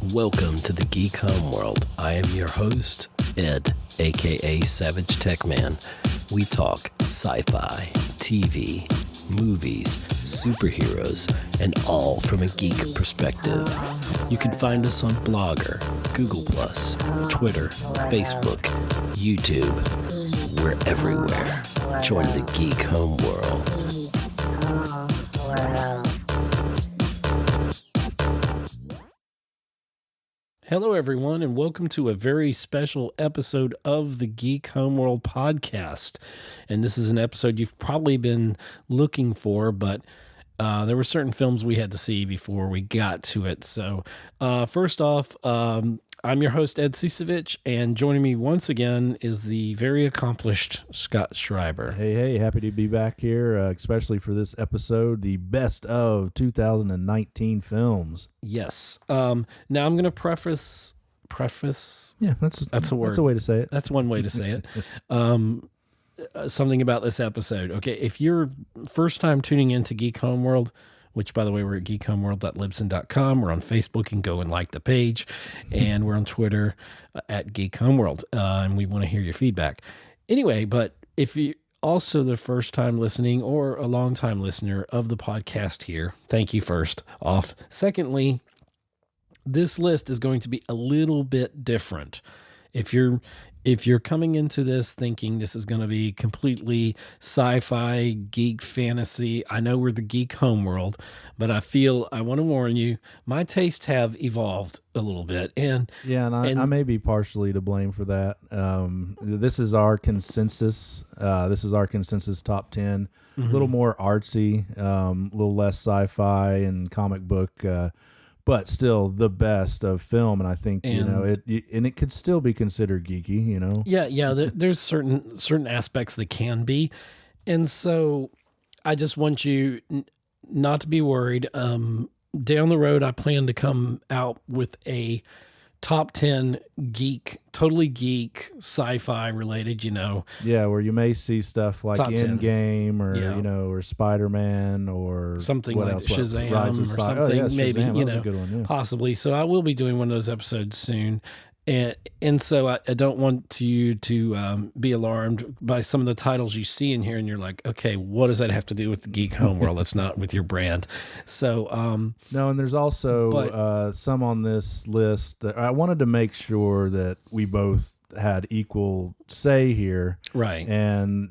Welcome to the Geek Homeworld. I am your host, Ed, aka SavageTechman. We talk sci-fi, TV, movies, superheroes, and all from a geek perspective. You can find us on Blogger, Google+, Twitter, Facebook, YouTube. We're everywhere. Join the Geek Homeworld. Hello, everyone, and welcome to a very special episode of the Geek Homeworld podcast. And this is an episode you've probably been looking for, but there were certain films we had to see before we got to it. So first off, I'm your host, Ed Ciucevich, and joining me once again is the very accomplished Scott Schreiber. Hey, happy to be back here, especially for this episode, the best of 2019 films. Yes. Now I'm going to preface. Yeah, that's a word. That's a way to say it. That's one way to say it. Something about this episode. Okay, if you're first time tuning into Geek Homeworld, which, by the way, we're at geekhomeworld.libsyn.com. We're on Facebook. You can go and like the page. And we're on Twitter at Geek Homeworld. And we want to hear your feedback. Anyway, but if you're also the first time listening or a long time listener of the podcast here, thank you first off. Secondly, this list is going to be a little bit different. If you're coming into this thinking this is going to be completely sci-fi, geek fantasy, I know we're the Geek Homeworld, but I want to warn you, my tastes have evolved a little bit. And I may be partially to blame for that. This is our consensus. This is our consensus top 10. A little more artsy, a little less sci-fi and comic book, but still the best of film, and I think it could still be considered geeky, Yeah. There's certain aspects that can be, and so I just want you not to be worried. Down the road, I plan to come out with a top 10 totally geek, sci-fi related, Yeah, where you may see stuff like Endgame or, or Spider-Man or something what like else? Shazam Rise or of something, Shazam. maybe, That was a good one, yeah. Possibly. So I will be doing one of those episodes soon. And so I don't want you to be alarmed by some of the titles you see in here, and you're like, okay, what does that have to do with the Geek Homeworld? It's not with your brand. So no, and there's also some on this list that I wanted to make sure that we both had equal say here, right? And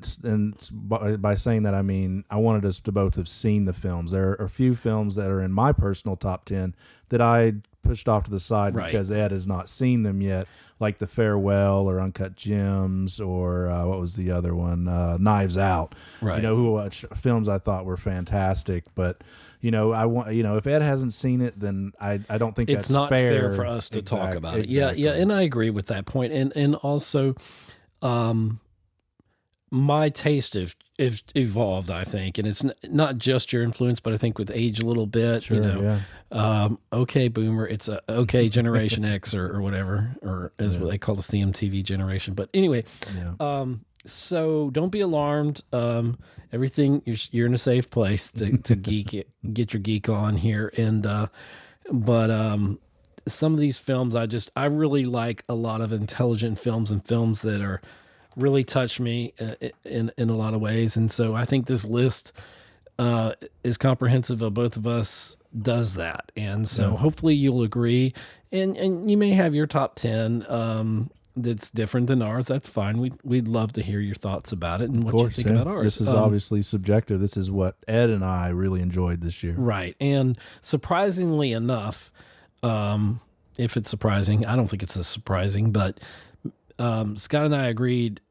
by saying that, I mean I wanted us to both have seen the films. There are a few films that are in my personal top 10 that I pushed off to the side because Ed has not seen them yet, like The Farewell or Uncut Gems or what was the other one, Knives Out. Right. Who watched films I thought were fantastic, but I want if Ed hasn't seen it, then I don't think it's that's not fair for us to talk about it. Exactly. Yeah, and I agree with that point. And also, my taste have evolved, I think, and it's not just your influence, but I think with age a little bit. Sure, okay, Boomer, it's a okay Generation X or whatever, or as what they call the CMTV generation. But anyway, so don't be alarmed. Everything you're in a safe place to get your geek on here, and but some of these films I really like a lot of intelligent films and films that are really touch me in a lot of ways, and so I think this list is comprehensive of both of us does that, and so hopefully you'll agree, and you may have your top 10 that's different than ours. That's fine. We'd love to hear your thoughts about it and what you think about ours. This is obviously subjective. This is what Ed and I really enjoyed this year. Right. And surprisingly enough, if it's surprising, I don't think it's as surprising, but Scott and I agreed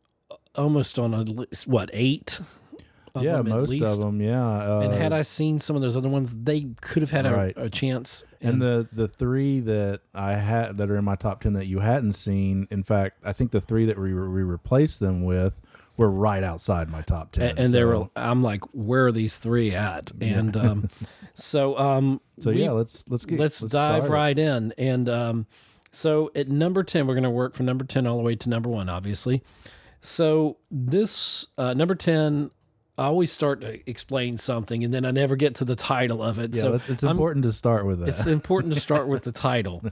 almost on a list, 8? Most of them, yeah. And had I seen some of those other ones, they could have had a chance. And the three that I had that are in my top 10 that you hadn't seen, in fact, I think the three that we replaced them with were right outside my top 10. And they were, I'm like, where are these three at? And let's dive right in. And so at number 10, we're going to work from number 10 all the way to number 1, obviously. So this number 10, I always start to explain something, and then I never get to the title of it. Yeah, so it's important to start with that. It's important to start with the title.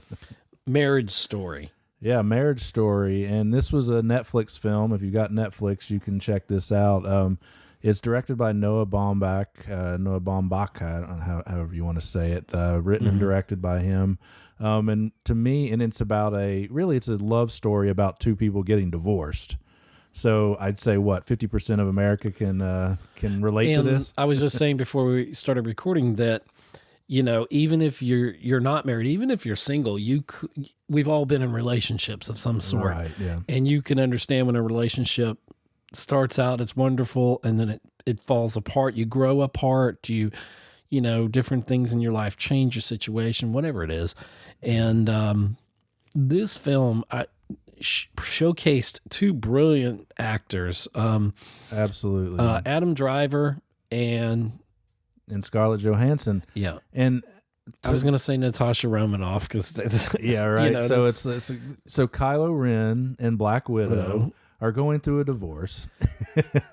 Marriage Story. Yeah, Marriage Story. And this was a Netflix film. If you got Netflix, you can check this out. It's directed by Noah Baumbach. I don't know however you want to say it. Written and directed by him. And to me, and it's about it's a love story about two people getting divorced. So I'd say 50% of America can relate to this. I was just saying before we started recording that, even if you're not married, even if you're single, we've all been in relationships of some sort, right? Yeah, and you can understand when a relationship starts out, it's wonderful, and then it falls apart. You grow apart. Different things in your life change your situation, whatever it is, and this film showcased two brilliant actors. Absolutely, Adam Driver and Scarlett Johansson. Yeah, and I was going to say Natasha Romanoff because yeah, right. So it's Kylo Ren and Black Widow are going through a divorce.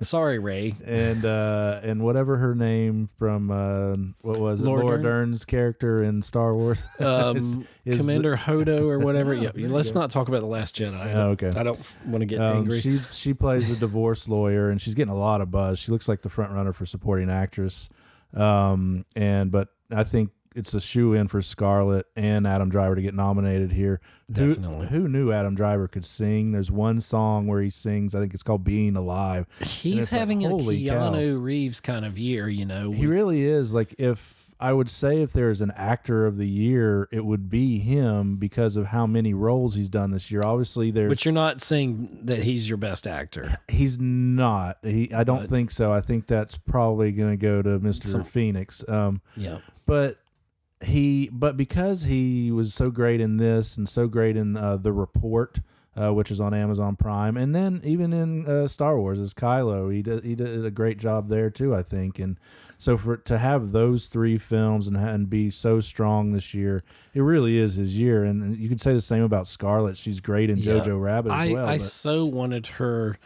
Sorry, Ray. And whatever her name from what was it? Laura Dern's character in Star Wars, is Commander Hodo or whatever. Yeah, let's not talk about The Last Jedi. I don't want to get angry. She plays a divorce lawyer, and she's getting a lot of buzz. She looks like the front runner for supporting actress. But I think it's a shoe-in for Scarlett and Adam Driver to get nominated here. Definitely. Who knew Adam Driver could sing? There's one song where he sings, I think it's called Being Alive. He's having a Keanu Reeves kind of year, He really is. If there's an actor of the year, it would be him because of how many roles he's done this year. Obviously, But you're not saying that he's your best actor. He's not. I don't think so. I think that's probably going to go to Mr. Phoenix. Yeah. But because he was so great in this and so great in The Report, which is on Amazon Prime, and then even in Star Wars as Kylo, he did a great job there too, I think. And so to have those three films and be so strong this year, it really is his year. And you could say the same about Scarlett. She's great in Jojo Rabbit as well. I so wanted her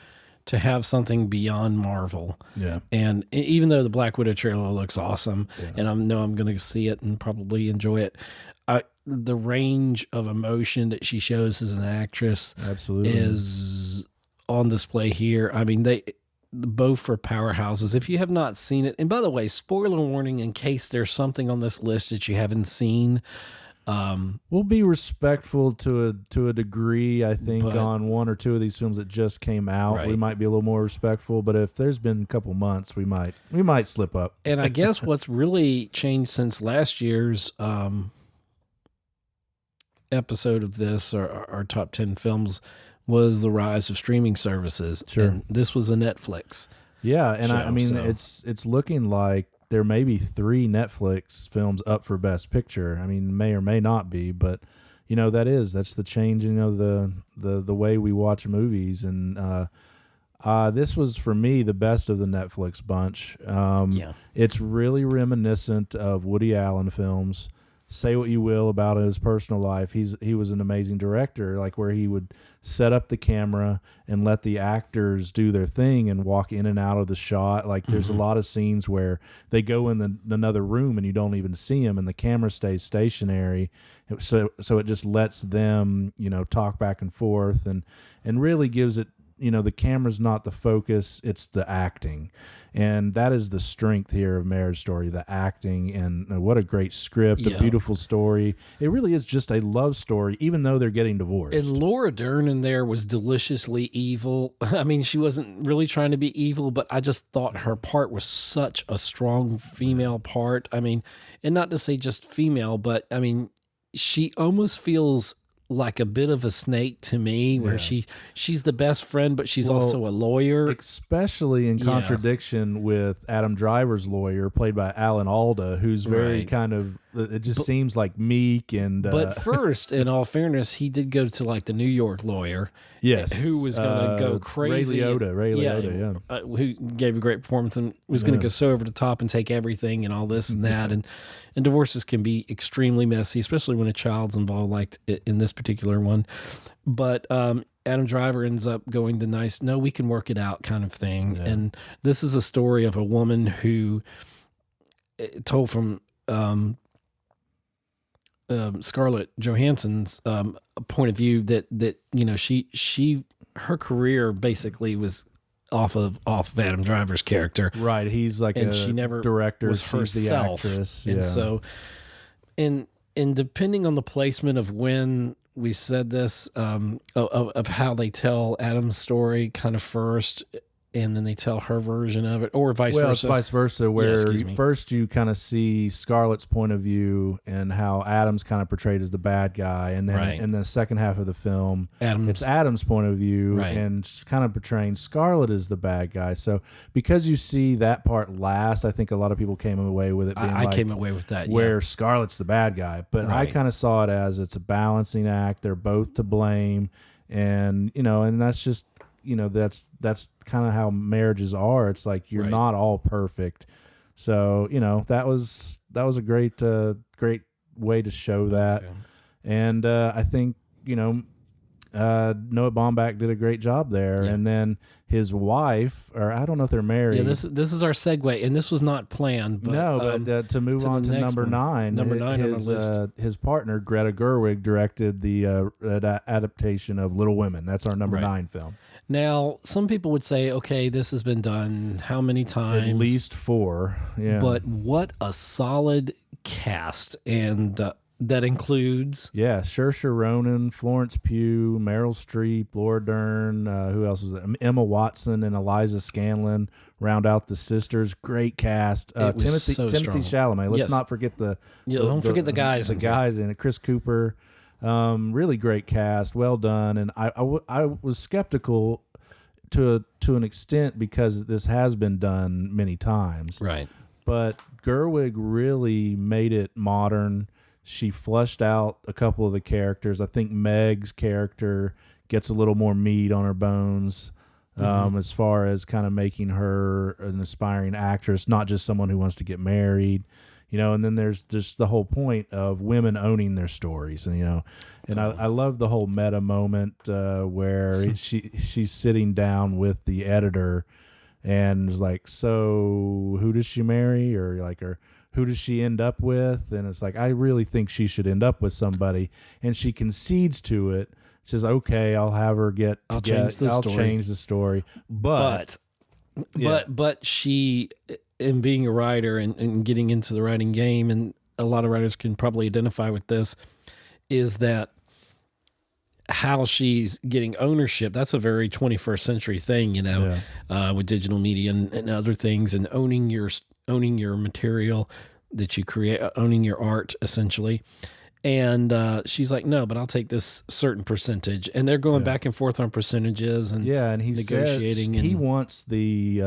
to have something beyond Marvel. Yeah. And even though the Black Widow trailer looks awesome, and I know I'm going to see it and probably enjoy it, the range of emotion that she shows as an actress absolutely is on display here. I mean, they both are powerhouses. If you have not seen it, and by the way, spoiler warning in case there's something on this list that you haven't seen. We'll be respectful to a degree, I think, on one or two of these films that just came out. Right. We might be a little more respectful, but if there's been a couple months, we might slip up. And I guess what's really changed since last year's episode of this, our top 10 films, was the rise of streaming services. Sure. And this was a Netflix. Yeah, and it's looking like there may be 3 Netflix films up for Best Picture. I mean, may or may not be, but that's the change, the way we watch movies. And this was for me the best of the Netflix bunch. It's really reminiscent of Woody Allen films. Say what you will about his personal life, he was an amazing director, where he would set up the camera and let the actors do their thing and walk in and out of the shot. There's a lot of scenes where they go in another room and you don't even see them, and the camera stays stationary. So it just lets them, talk back and forth and really gives it, the camera's not the focus, it's the acting. And that is the strength here of Marriage Story, the acting, and what a great script, a beautiful story. It really is just a love story, even though they're getting divorced. And Laura Dern in there was deliciously evil. I mean, she wasn't really trying to be evil, but I just thought her part was such a strong female part. I mean, and not to say just female, but I mean, she almost feels like a bit of a snake to me, where she's the best friend, but she's also a lawyer. Especially in contradiction with Adam Driver's lawyer, played by Alan Alda, who's very kind of, it just seems like meek and... But first, in all fairness, he did go to the New York lawyer. Yes. Who was going to go crazy. Ray Liotta, who gave a great performance and was going to go so over the top and take everything and all this and that. And divorces can be extremely messy, especially when a child's involved, like in this particular one. But Adam Driver ends up going the nice, no, we can work it out kind of thing. Yeah. And this is a story of a woman who, told from Scarlett Johansson's point of view that her career basically was off of Adam Driver's character. Right. He's like and a she never director. was She's herself. the actress. And yeah. so, and depending on the placement of when we said this, of how they tell Adam's story kind of first, and then they tell her version of it, or vice versa. Well, it's vice versa, where first you kind of see Scarlett's point of view and how Adam's kind of portrayed as the bad guy, and then in the second half of the film, it's Adam's point of view and kind of portraying Scarlett as the bad guy. So because you see that part last, I think a lot of people came away with it being I came away with that, where Scarlett's the bad guy. But I kind of saw it as it's a balancing act. They're both to blame, and and that's just that's kind of how marriages are. It's like you're not all perfect. So that was a great way to show that. Okay. And I think Noah Baumbach did a great job there. Yeah. And then his wife, or I don't know if they're married. Yeah, this is our segue, and this was not planned. But, but to move on to number nine. Number nine on the list. His partner Greta Gerwig directed the adaptation of Little Women. That's our number 9 film. Now, some people would say, okay, this has been done how many times? At least 4. Yeah. But what a solid cast, and that includes Saoirse Ronan, Florence Pugh, Meryl Streep, Laura Dern. Who else was it? Emma Watson and Eliza Scanlon round out the sisters. Great cast. Timothy Chalamet. Let's not forget don't forget the guys. The guys in it. Chris Cooper. Really great cast. Well done. And I was skeptical to an extent because this has been done many times. Right. But Gerwig really made it modern. She fleshed out a couple of the characters. I think Meg's character gets a little more meat on her bones as far as kind of making her an aspiring actress, not just someone who wants to get married. And then there's just the whole point of women owning their stories, and I love the whole meta moment where she's sitting down with the editor and is like, so who does she marry, or who does she end up with? And it's like, I really think she should end up with somebody, and she concedes to it. She says, okay, I'll have her I'll change the story, but she. In being a writer and getting into the writing game, and a lot of writers can probably identify with this, is that how she's getting ownership. That's a very 21st century thing, with digital media and other things, and owning your material that you create, owning your art, essentially. And she's like, no, but I'll take this certain percentage. And they're going back and forth on percentages and he's negotiating. He wants the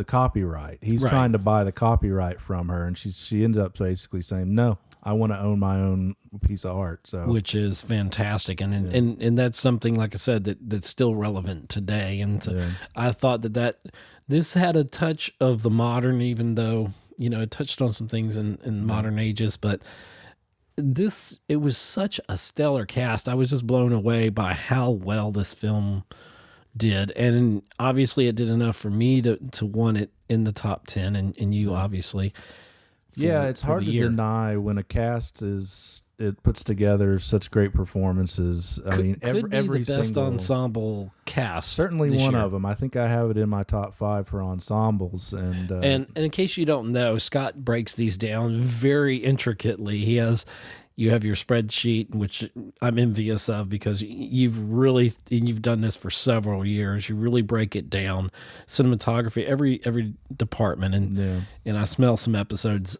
copyright. He's trying to buy the copyright from her, and she ends up basically saying, no, I want to own my own piece of art. So, which is fantastic, and that's something, like I said, that's still relevant today. And so I thought that this had a touch of the modern, even though it touched on some things in modern ages, but. It was such a stellar cast. I was just blown away by how well this film did. And obviously it did enough for me to want it in the top 10, and you obviously. It's hard to deny when a cast puts together such great performances. Could be the best ensemble cast. Certainly one of them. I think I have it in my top 5 for ensembles. And in case you don't know, Scott breaks these down very intricately. You have your spreadsheet, which I'm envious of, because you've done this for several years. You really break it down, cinematography, every department, and I smell some episodes.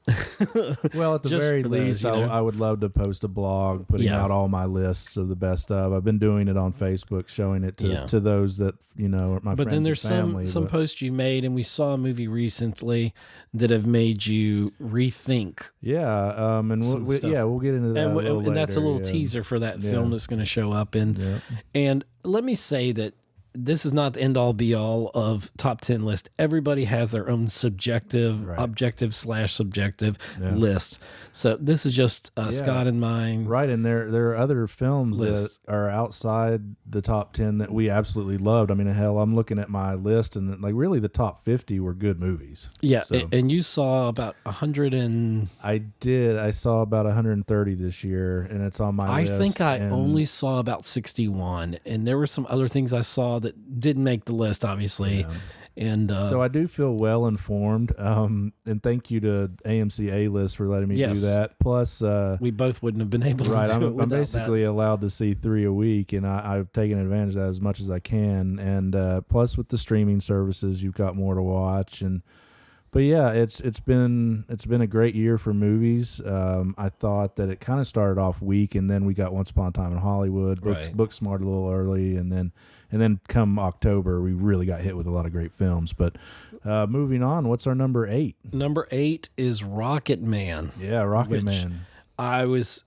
Well, at the very least, I would love to post a blog putting out all my lists of the best of. I've been doing it on Facebook, showing it to those that are my friends. But then there's some posts you made, and we saw a movie recently that have made you rethink. Yeah, and we'll get into. And that's a little teaser for that film that's going to show up. And let me say that this is not the end all be all of top 10 list. Everybody has their own subjective, objective / subjective list. So this is just Scott and mine. Right. And there are other films list. that are outside the top 10 that we absolutely loved. I mean, hell, I'm looking at my list and like really the top 50 were good movies. Yeah. So, and you saw about 100 and... I did. I saw about 130 this year and it's on my list. I think I only saw about 61 and there were some other things I saw that didn't make the list, obviously. Yeah. And so I do feel well informed. And thank you to AMC A-List for letting me do that. Plus, we both wouldn't have been able to do it I'm basically allowed to see 3 a week, and I've taken advantage of that as much as I can. And plus, with the streaming services, you've got more to watch. But yeah, it's been a great year for movies. I thought that it kind of started off weak, and then we got Once Upon a Time in Hollywood, Booksmart a little early, and then come October, we really got hit with a lot of great films. But moving on, what's our number 8? Number 8 is Rocket Man. Yeah, Rocket Man. I was.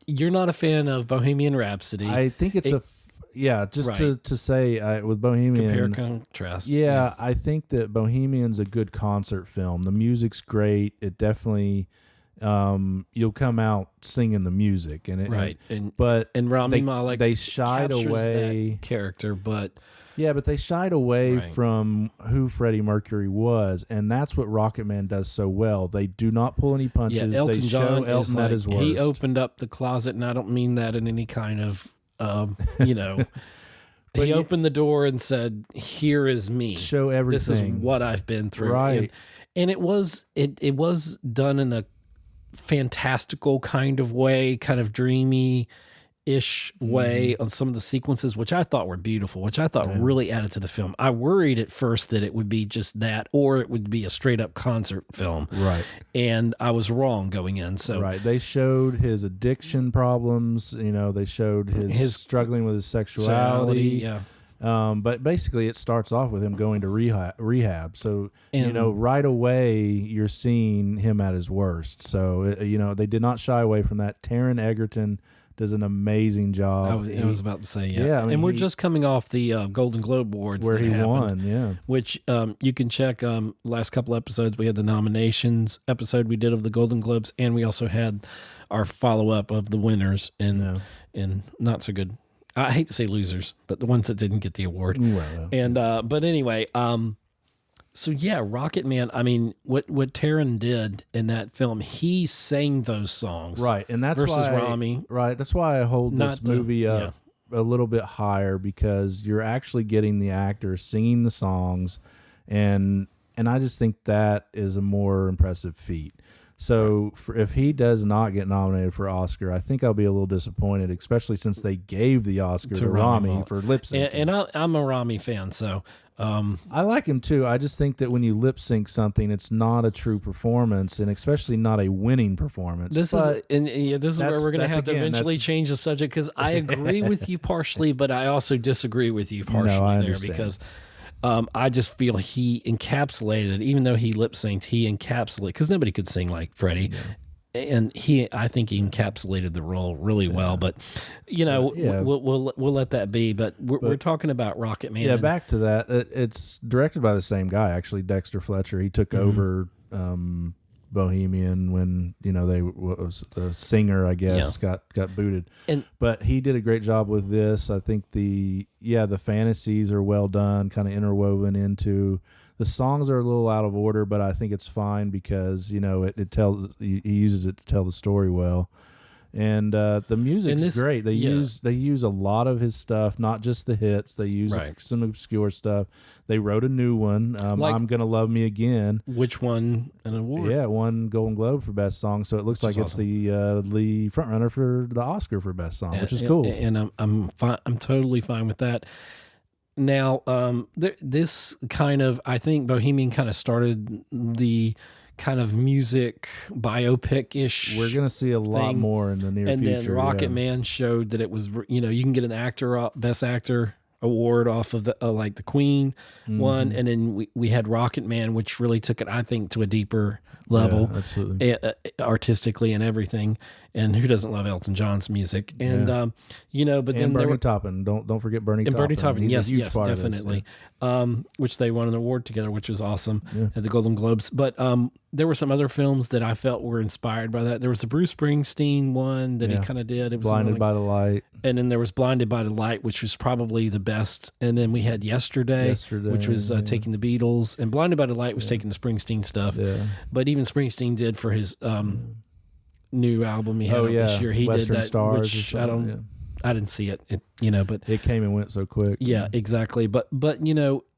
You're not a fan of Bohemian Rhapsody. I think it's to say with Bohemian. Compare contrast. Yeah, I think that Bohemian's a good concert film. The music's great. It definitely. You'll come out singing the music and Rami Malek they shied away that character, but they shied away from who Freddie Mercury was, and that's what Rocket Man does so well. They do not pull any punches. Elton they John show Elton at his worst. He opened up the closet, and I don't mean that in any kind of he opened the door and said, "Here is me. Show everything. This is what I've been through." Right, and it was done in a fantastical kind of way, kind of dreamy-ish way on some of the sequences, which I thought were beautiful, which I thought really added to the film. I worried at first that it would be just that, or it would be a straight-up concert film. Right. And I was wrong going in. So they showed his addiction problems. They showed his struggling with his sexuality. Yeah. But basically, it starts off with him going to rehab. So, right away, you're seeing him at his worst. So, they did not shy away from that. Taron Egerton does an amazing job. I was about to say, yeah. I mean, we're just coming off the Golden Globe Awards where he won, which you can check. Last couple episodes, we had the nominations episode we did of the Golden Globes, and we also had our follow-up of the winners and not so good. I hate to say losers, but the ones that didn't get the award. Well. And but anyway, so yeah, Rocket Man. I mean, what Taron did in that film, he sang those songs, right? And that's versus why, Rami, right? That's why I hold this movie up a little bit higher, because you're actually getting the actors singing the songs, and I just think that is a more impressive feat. So if he does not get nominated for Oscar, I think I'll be a little disappointed, especially since they gave the Oscar to Rami for lip sync. And I'm a Rami fan, so I like him too. I just think that when you lip sync something, it's not a true performance, and especially not a winning performance. This is where we're going to have to eventually change the subject, because I agree with you partially, but I also disagree with you partially because. I just feel he encapsulated, even though he lip synced, because nobody could sing like Freddie. Yeah. And I think he encapsulated the role really well, but we'll let that be. But we're talking about Rocket Man. Yeah, back to that. It's directed by the same guy, actually, Dexter Fletcher. He took over Bohemian when the singer, I guess, got booted. But he did a great job with this. I think the fantasies are well done, kind of interwoven into. The songs are a little out of order, but I think it's fine because it tells. He uses it to tell the story well. And the music's great. They use a lot of his stuff, not just the hits. They use some obscure stuff. They wrote a new one, I'm Gonna Love Me Again, which won an award. Yeah, won Golden Globe for Best Song. So it looks like it's the front runner for the Oscar for Best Song, which is cool. And I'm fine. I'm totally fine with that. Now, this kind of, I think Bohemian kind of started the kind of music biopic-ish. We're going to see a lot more in the near future. And then Rocket Man showed that it was, you can get an Best Actor award off of the like the Queen one, and then we had Rocket Man, which really took it, I think, to a deeper level, absolutely, artistically and everything. and who doesn't love Elton John's music? And but then Bernie there were Taupin. Don't forget Bernie and Taupin. Bernie Taupin. He's Yes, a huge yes, part of this, definitely. Which they won an award together, which was awesome at the Golden Globes. But there were some other films that I felt were inspired by that. There was the Bruce Springsteen one that he kind of did. It was Blinded by the Light. And then there was Blinded by the Light, which was probably the best. And then we had Yesterday which was taking the Beatles. And Blinded by the Light was taking the Springsteen stuff. Yeah. But even Springsteen did for his new album he had out this year. He Western did that, Stars which I didn't see it. But it came and went so quick. Yeah, exactly. But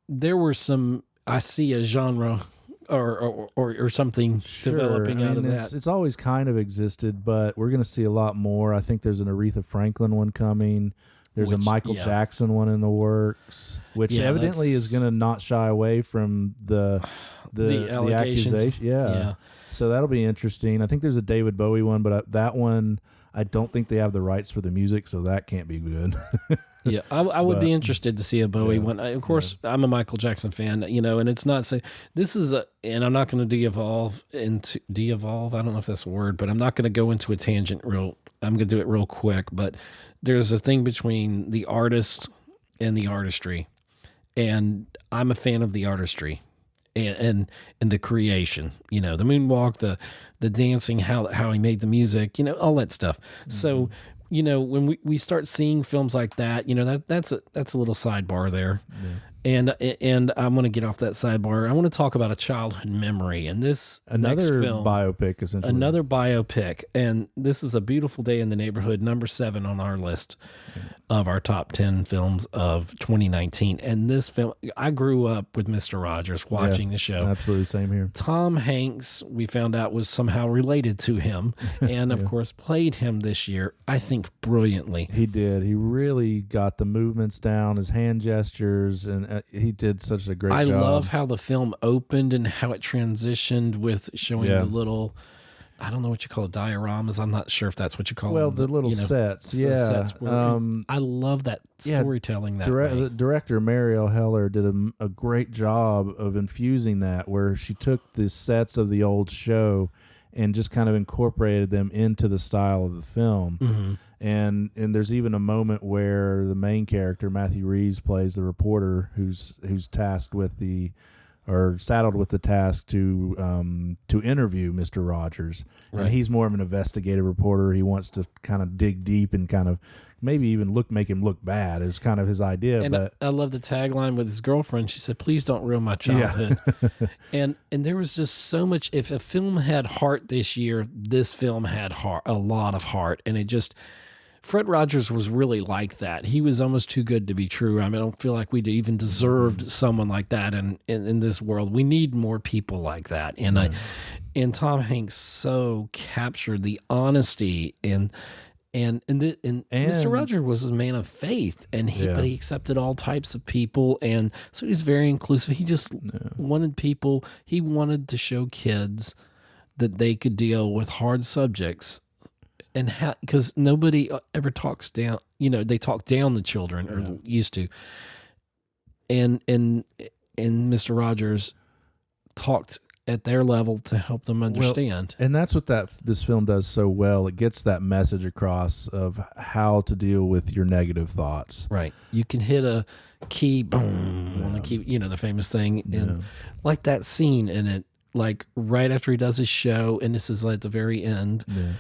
there were some. I see a genre or something developing out of that. It's always kind of existed, but we're going to see a lot more. I think there's an Aretha Franklin one coming. There's a Michael Jackson one in the works, which evidently is going to not shy away from the accusation. Yeah. So that'll be interesting. I think there's a David Bowie one, but that one, I don't think they have the rights for the music, so that can't be good. Yeah, I would be interested to see a Bowie one. Of course, I'm a Michael Jackson fan, and it's not say this is and I'm not going to de-evolve. I don't know if that's a word, but I'm not going to go into a tangent I'm going to do it real quick, but there's a thing between the artist and the artistry, and I'm a fan of the artistry. And the creation, the moonwalk, the dancing, how he made the music, all that stuff. Mm-hmm. So, when we start seeing films like that, that's a little sidebar there. Yeah. And I'm going to get off that sidebar. I want to talk about a childhood memory, and this next film, biopic, essentially. Another biopic, and this is A Beautiful Day in the Neighborhood, number 7 on our list of our top 10 films of 2019. And this film, I grew up with Mr. Rogers watching the show. Absolutely, same here. Tom Hanks, we found out, was somehow related to him, and of course played him this year, I think, brilliantly. He did. He really got the movements down, his hand gestures, and he did such a great job. I love how the film opened and how it transitioned with showing the little, I don't know what you call it, dioramas. I'm not sure if that's what you call them. Well, the little sets. Yeah. Sets I love that storytelling that way. The director, Mariel Heller, did a great job of infusing that, where she took the sets of the old show and just kind of incorporated them into the style of the film. Mm-hmm. And there's even a moment where the main character, Matthew Reeves, plays the reporter who's tasked with saddled with the task to interview Mr. Rogers. Right. And he's more of an investigative reporter. He wants to kind of dig deep and kind of maybe even make him look bad is kind of his idea. And I love the tagline with his girlfriend. She said, "Please don't ruin my childhood." Yeah. and there was just so much. If a film had heart this year, this film had a lot of heart. And it just, Fred Rogers was really like that. He was almost too good to be true. I mean, I don't feel like we even deserved someone like that in this world. We need more people like that. And and Tom Hanks so captured the honesty and Mr. Rogers was a man of faith, but he accepted all types of people, and so he's very inclusive. He just wanted people. He wanted to show kids that they could deal with hard subjects. And because nobody ever talks down, they talk down the children or used to. And Mr. Rogers talked at their level to help them understand. Well, and that's what this film does so well. It gets that message across of how to deal with your negative thoughts. Right. You can hit a key, boom, on the key, the famous thing. And like that scene in it, like right after he does his show, and this is at the very end. Yeah.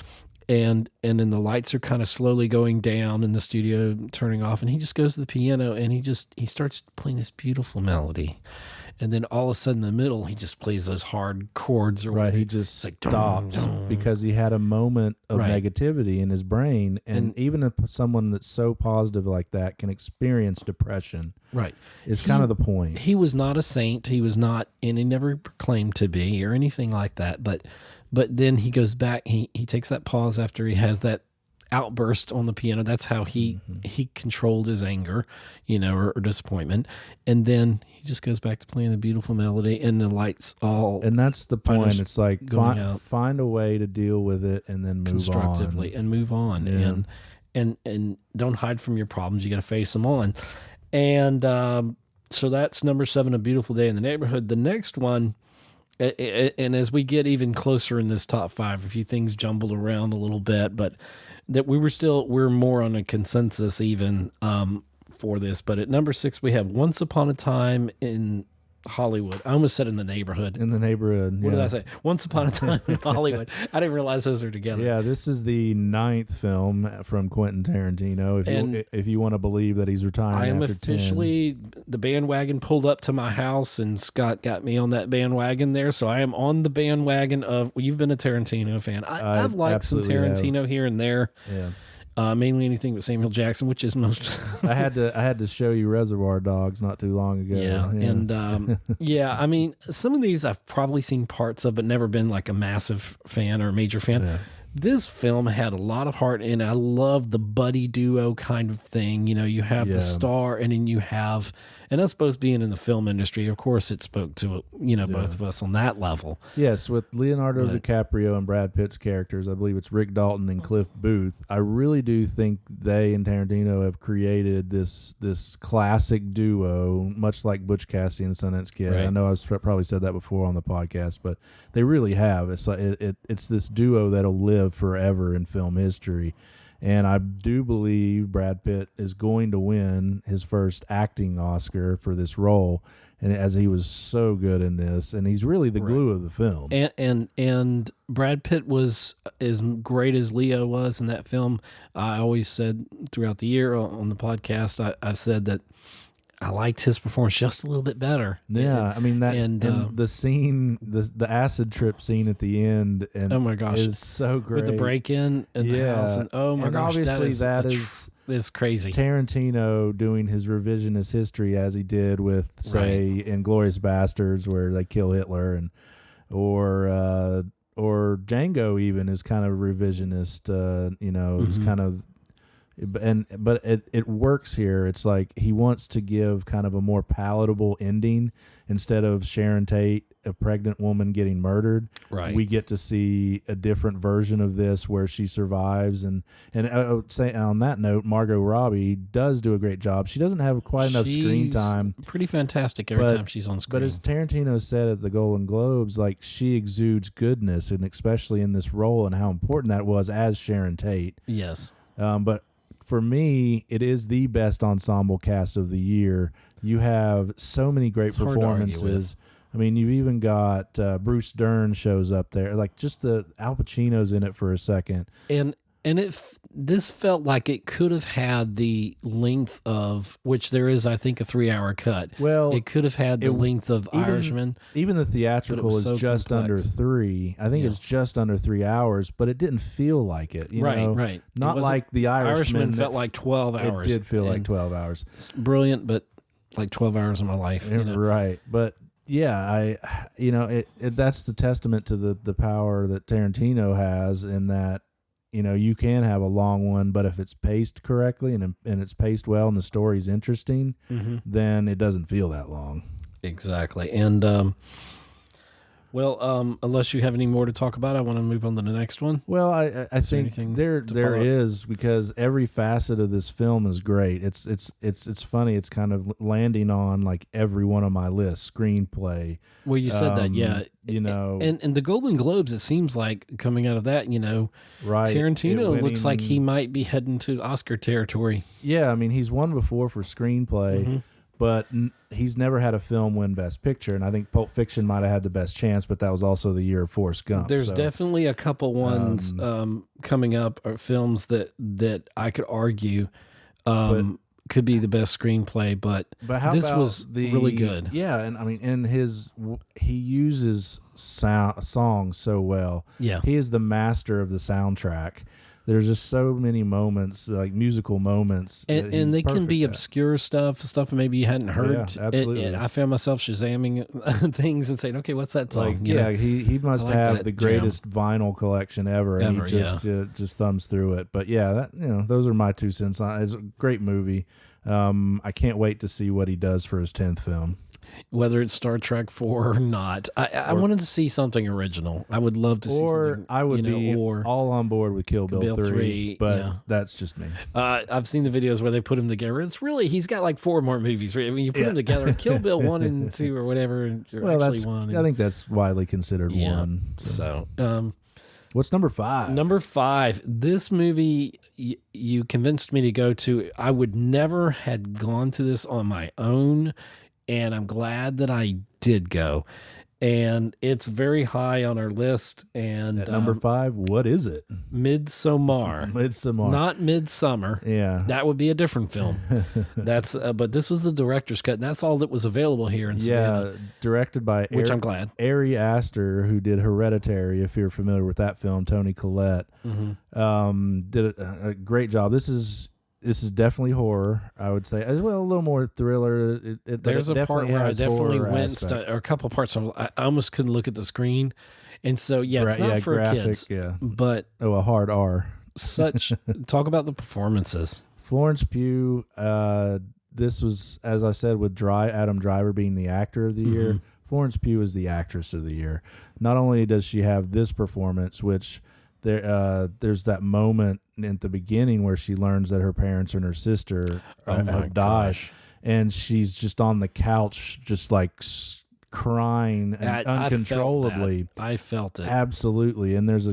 And then the lights are kind of slowly going down in the studio, turning off, and he just goes to the piano and he starts playing this beautiful melody. And then all of a sudden in the middle, he just plays those hard chords. He just stops because he had a moment of negativity in his brain. And even if someone that's so positive like that can experience depression. Right. Is kind of the point. He was not a saint. He was not, and he never claimed to be or anything like that. But then he goes back, he takes that pause after he has that outburst on the piano. That's how he controlled his anger, or disappointment. And then he just goes back to playing the beautiful melody, and the lights all. And that's the point. It's like find a way to deal with it, and then move constructively on. And move on, and don't hide from your problems. You got to face them on. And so that's number 7, A Beautiful Day in the Neighborhood. The next one And as we get even closer in this top 5, a few things jumbled around a little bit, but that we're more on a consensus even for this. But at number 6, we have Once Upon a Time in Hollywood. I almost said in the neighborhood. In the neighborhood. What did I say? Once Upon a Time in Hollywood. I didn't realize those are together. Yeah, this is the 9th film from Quentin Tarantino. If you want to believe that he's retiring, I am after officially 10. The bandwagon pulled up to my house, and Scott got me on that bandwagon there. So I am on the bandwagon of. Well, you've been a Tarantino fan. I've liked some Tarantino here and there. Yeah. Mainly anything with Samuel Jackson, which is most. I had to show you Reservoir Dogs not too long ago. Yeah. And I mean, some of these I've probably seen parts of, but never been like a massive fan or a major fan. Yeah. This film had a lot of heart, and I love the buddy duo kind of thing. You know, you have the star, and then you have, and us both being in the film industry, of course, it spoke to both of us on that level. Yes, with Leonardo DiCaprio and Brad Pitt's characters, I believe it's Rick Dalton and Cliff Booth. I really do think they and Tarantino have created this classic duo, much like Butch Cassidy and the Sundance Kid. Right. I know I've probably said that before on the podcast, but they really have. It's like it's this duo that'll live forever in film history. And I do believe Brad Pitt is going to win his first acting Oscar for this role, and as he was so good in this, and he's really the glue of the film. And Brad Pitt was as great as Leo was in that film. I always said throughout the year on the podcast, I've said that I liked his performance just a little bit better. Yeah, I mean that, and the scene, the acid trip scene at the end, and oh my gosh, is so great with the break-in in the house, and oh my gosh, obviously that is crazy. Tarantino doing his revisionist history as he did with, say, Inglourious Bastards, where they kill Hitler, and or Django even is kind of revisionist. It's kind of. But it works here. It's like he wants to give kind of a more palatable ending instead of Sharon Tate, a pregnant woman, getting murdered. Right. We get to see a different version of this where she survives. And I would say on that note, Margot Robbie does do a great job. She doesn't have quite enough screen time. Pretty fantastic every time she's on screen. But as Tarantino said at the Golden Globes, like she exudes goodness, and especially in this role, and how important that was as Sharon Tate. Yes. But for me, it is the best ensemble cast of the year. You have so many great performances. I mean, you've even got Bruce Dern shows up there. Like, just the Al Pacino's in it for a second. And this felt like it could have had the length of, which there is, I think, a 3-hour cut. Well, it could have had the length of Irishman. Even the theatrical is just under 3. I think it's just under 3 hours, but it didn't feel like it. Right. Not like the Irishman felt like 12 hours. It did feel like 12 hours. It's brilliant, but like 12 hours of my life. Right. But yeah, that's the testament to the power that Tarantino has, in that, you can have a long one, but if it's paced correctly and it's paced well and the story's interesting, then it doesn't feel that long. Exactly. And, unless you have any more to talk about, I want to move on to the next one. Well, I think there is, because every facet of this film is great. It's funny. It's kind of landing on like every one of my lists. Screenplay. Well, you said that, yeah. And the Golden Globes, it seems like coming out of that, right. Tarantino looks like he might be heading to Oscar territory. Yeah, I mean, he's won before for screenplay. But he's never had a film win Best Picture, and I think Pulp Fiction might have had the best chance, but that was also the year of Forrest Gump. There's definitely a couple ones coming up, or films that I could argue could be the best screenplay, but this was really good. Yeah, and I mean, he uses songs so well. Yeah, he is the master of the soundtrack. There's just so many moments, like musical moments. And they can be obscure stuff maybe you hadn't heard. Yeah, absolutely. And I found myself Shazamming things and saying, okay, what's that song? He must have the greatest vinyl collection ever. And he just thumbs through it. But yeah, those are my 2 cents. It's a great movie. I can't wait to see what he does for his 10th film. whether it's Star Trek 4 or not. I wanted to see something original. I would love to see something. I would be or all on board with Kill Bill 3, but that's just me. I've seen the videos where they put them together. It's really, he's got like 4 more movies. I mean, you put them together, Kill Bill 1 and 2 or whatever, and you're actually one. I think that's widely considered one. So, what's number 5? Number 5, this movie you convinced me to go to. I would never had gone to this on my own, and I'm glad that I did go. And it's very high on our list. And at number 5, what is it? Midsommar. Midsommar. Not Midsummer. Yeah. That would be a different film. That's but this was the director's cut, and that's all that was available here in Savannah. Yeah, directed by I'm glad. Ari Aster, who did Hereditary, if you're familiar with that film, Toni Collette. Did a great job. This is definitely horror, I would say, as well, a little more thriller. There's a part where I definitely winced, or a couple parts. I almost couldn't look at the screen, and so it's not for graphic, kids. Yeah, but a hard R. Talk about the performances. Florence Pugh. This was, as I said, with Adam Driver being the actor of the year. Florence Pugh is the actress of the year. Not only does she have this performance, which there's that moment at the beginning where she learns that her parents and her sister have died, and she's just on the couch, just like crying uncontrollably. I felt it absolutely. And there's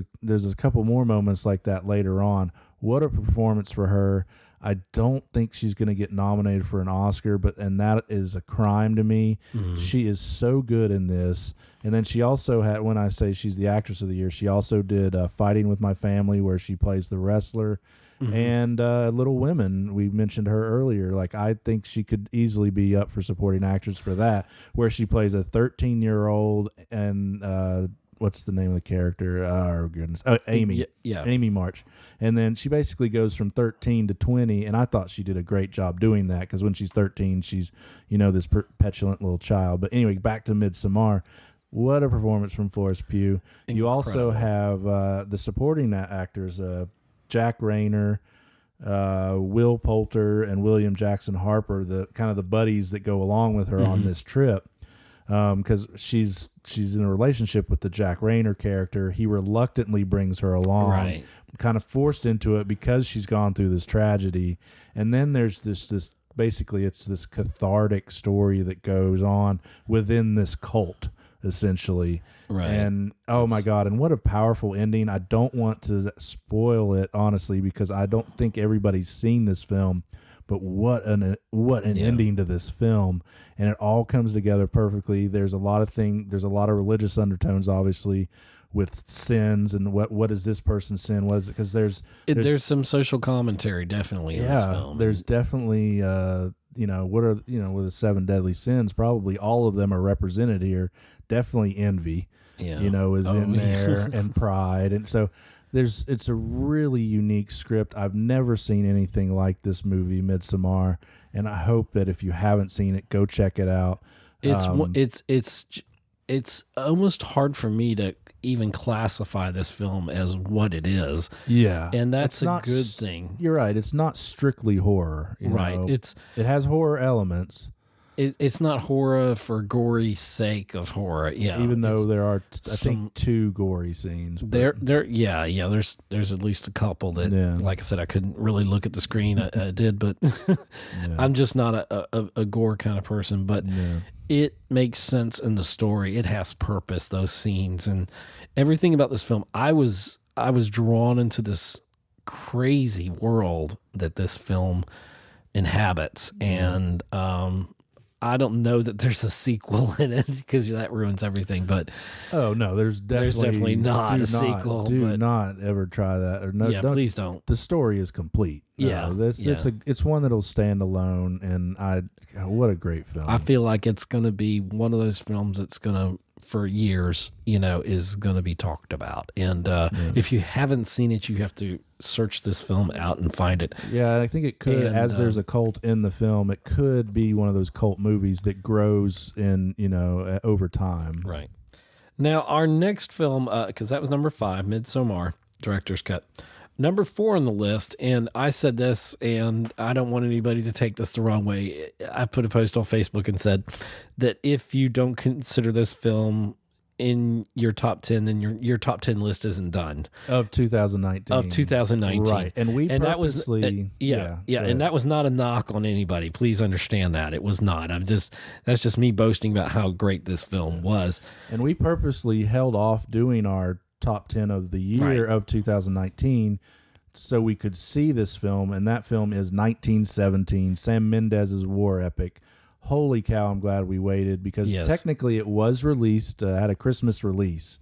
a couple more moments like that later on. What a performance for her! I don't think she's going to get nominated for an Oscar, and that is a crime to me. She is so good in this. And then she also had, when I say she's the actress of the year, she also did Fighting with My Family, where she plays the wrestler, and Little Women. We mentioned her earlier. Like, I think she could easily be up for supporting actress for that, where she plays a 13-year-old and what's the name of the character? Oh, goodness. Amy. Yeah. Amy March. And then she basically goes from 13 to 20, and I thought she did a great job doing that, because when she's 13, she's, this petulant little child. But anyway, back to Midsommar. What a performance from Florence Pugh. Incredible. You also have the supporting actors, Jack Rayner, Will Poulter, and William Jackson Harper, the kind of the buddies that go along with her on this trip. Because she's in a relationship with the Jack Rayner character. He reluctantly brings her along, kind of forced into it because she's gone through this tragedy. And then there's this basically it's this cathartic story that goes on within this cult, essentially. Right. And my God, and what a powerful ending. I don't want to spoil it, honestly, because I don't think everybody's seen this film. But what an ending to this film, and it all comes together perfectly. There's a lot of religious undertones, obviously, with sins and what is this person's sin? What is it? Because there's some social commentary definitely in this film. There's definitely with the 7 deadly sins, probably all of them are represented here. Definitely envy, is in there, and pride, and so. It's a really unique script. I've never seen anything like this movie, Midsommar, and I hope that if you haven't seen it, go check it out. It's almost hard for me to even classify this film as what it is. Yeah, and that's a good thing. You're right. It's not strictly horror. Right. It has horror elements. It's not horror for gory sake of horror. Yeah, even though there are, I think, 2 gory scenes. There's at least a couple that, like I said, I couldn't really look at the screen. I did, but I'm just not a gore kind of person. But it makes sense in the story. It has purpose. Those scenes and everything about this film. I was drawn into this crazy world that this film inhabits, and I don't know that there's a sequel in it, because that ruins everything. But there's definitely not a sequel. Do not ever try that. Or please don't. The story is complete. It's one that'll stand alone. And what a great film. I feel like it's going to be one of those films that's going to, for years, is going to be talked about. And if you haven't seen it, you have to search this film out and find it. Yeah, I think it could, there's a cult in the film, it could be one of those cult movies that grows in, over time. Right. Now, our next film, because that was number 5, Midsommar, director's cut. number 4 on the list, and I said this, and I don't want anybody to take this the wrong way. I put a post on Facebook and said that if you don't consider this film in your top 10, then your top 10 list isn't done. Of 2019. Of 2019. Right. And we and purposely... that was, yeah. And that was not a knock on anybody. Please understand that. It was not. That's just me boasting about how great this film was. And we purposely held off doing our top 10 of the year of 2019 so we could see this film, and that film is 1917, Sam Mendes's war epic. Holy cow, I'm glad we waited, because technically it was released, had a Christmas release.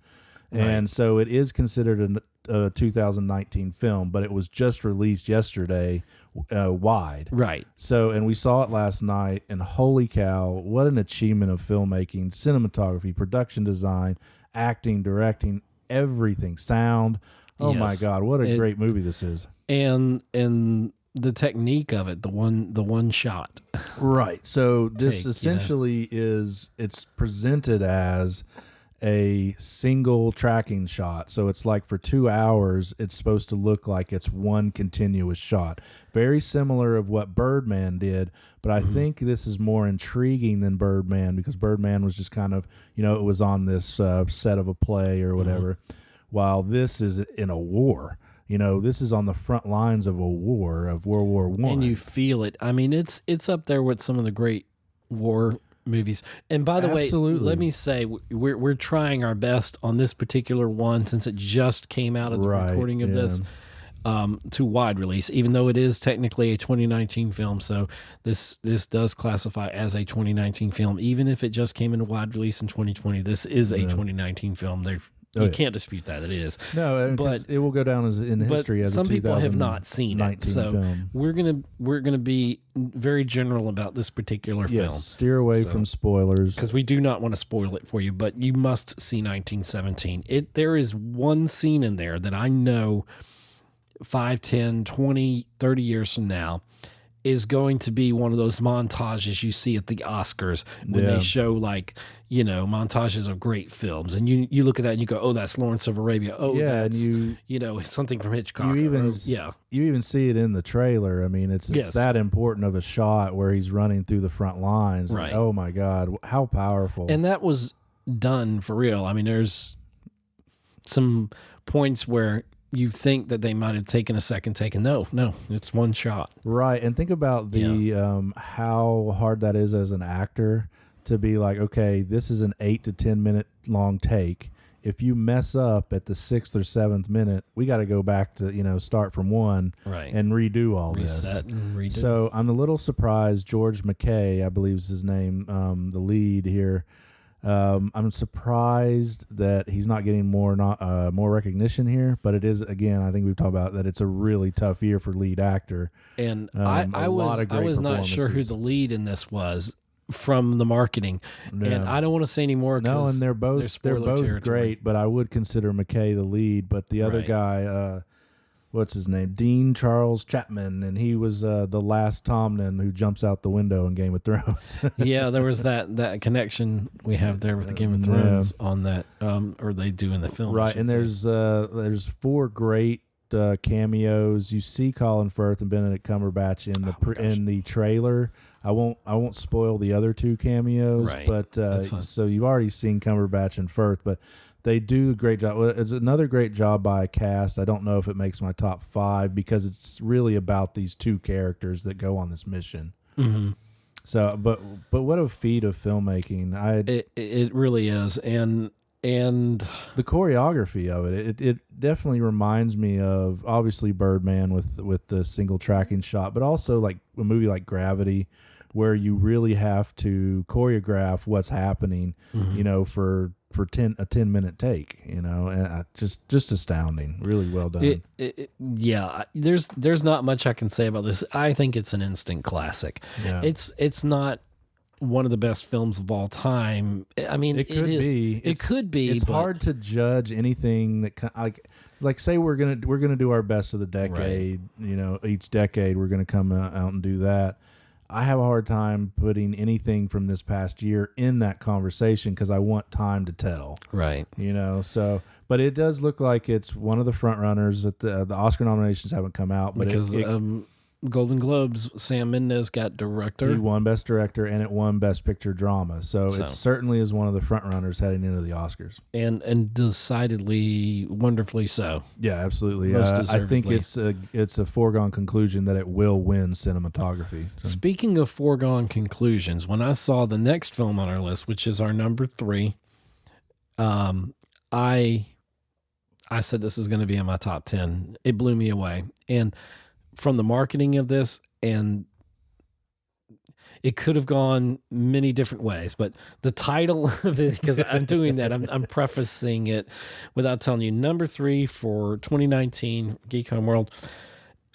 And so it is considered a 2019 film, but it was just released yesterday wide. Right. So, and we saw it last night, and holy cow, what an achievement of filmmaking, cinematography, production design, acting, directing, everything, sound. Oh my God, what a great movie this is. And the technique of it, the one shot. Right. So this essentially is, it's presented as a single tracking shot. So it's like for 2 hours, it's supposed to look like it's one continuous shot. Very similar of what Birdman did, but I think this is more intriguing than Birdman, because Birdman was just kind of, it was on this set of a play or whatever, while this is in a war. This is on the front lines of a war, of World War I. And you feel it. I mean, it's up there with some of the great war movies. And by the way, let me say, we're trying our best on this particular one, since it just came out of the recording of this, to wide release, even though it is technically a 2019 film. So this does classify as a 2019 film. Even if it just came into wide release in 2020, this is a 2019 film. You can't dispute that it is. No, but it will go down in history as some people have not seen it, so film. we're gonna be very general about this particular film. Steer away from spoilers, because we do not want to spoil it for you. But you must see 1917. There is one scene in there that I know 5, 10, 20, 30 years from now is going to be one of those montages you see at the Oscars when they show montages of great films, and you look at that and you go, oh, that's Lawrence of Arabia. Oh, that's something from Hitchcock. You even see it in the trailer. I mean, it's that important of a shot where he's running through the front lines. Right. And, oh my God, how powerful! And that was done for real. I mean, there's some points where you think that they might have taken a second take, and no, it's one shot. Right. And think about the how hard that is as an actor to be like, okay, this is an 8 to 10 minute long take. If you mess up at the 6th or 7th minute, we got to go back to, start from one and redo all this. Reset and redo. So I'm a little surprised George McKay, I believe is his name, the lead here. I'm surprised that he's not getting more recognition here, but it is, again, I think we've talked about that it's a really tough year for lead actor. And I was not sure who the lead in this was from the marketing, and I don't want to say any more. No, and they're both territory. Great, but I would consider McKay the lead. But the other guy, what's his name? Dean Charles Chapman, and he was the last Tommen who jumps out the window in Game of Thrones. Yeah, there was that connection we have there with the Game of Thrones on that, or they do in the film, right? And there's 4 great cameos. You see Colin Firth and Benedict Cumberbatch in the trailer. I won't spoil the other 2 cameos, but so you've already seen Cumberbatch and Firth, but they do a great job. It's another great job by a cast. I don't know if it makes my top 5 because it's really about these 2 characters that go on this mission. Mm-hmm. So, but what a feat of filmmaking! It really is, and the choreography of it definitely reminds me of obviously Birdman with the single tracking shot, but also like a movie like Gravity, where you really have to choreograph what's happening, for a 10-minute take, and just astounding, really well done. There's not much I can say about this. I think it's an instant classic. Yeah. It's not one of the best films of all time. I mean, it could be. It's hard to judge anything that like say we're gonna do our best of the decade. Right. Each decade we're gonna come out and do that. I have a hard time putting anything from this past year in that conversation because I want time to tell. Right. So, but it does look like it's one of the front runners. That the Oscar nominations haven't come out, but because Golden Globes, Sam Mendes got director. He won Best Director, and it won Best Picture Drama. So it certainly is one of the front runners heading into the Oscars. And decidedly wonderfully so. Yeah, absolutely. Most I think deservedly. it's a foregone conclusion that it will win cinematography. So. Speaking of foregone conclusions, when I saw the next film on our list, which is our number 3, I said this is going to be in my top 10. It blew me away. And from the marketing of this, and it could have gone many different ways, but the title of it, because I'm doing that, I'm prefacing it without telling you. Number 3 for 2019 Geek Homeworld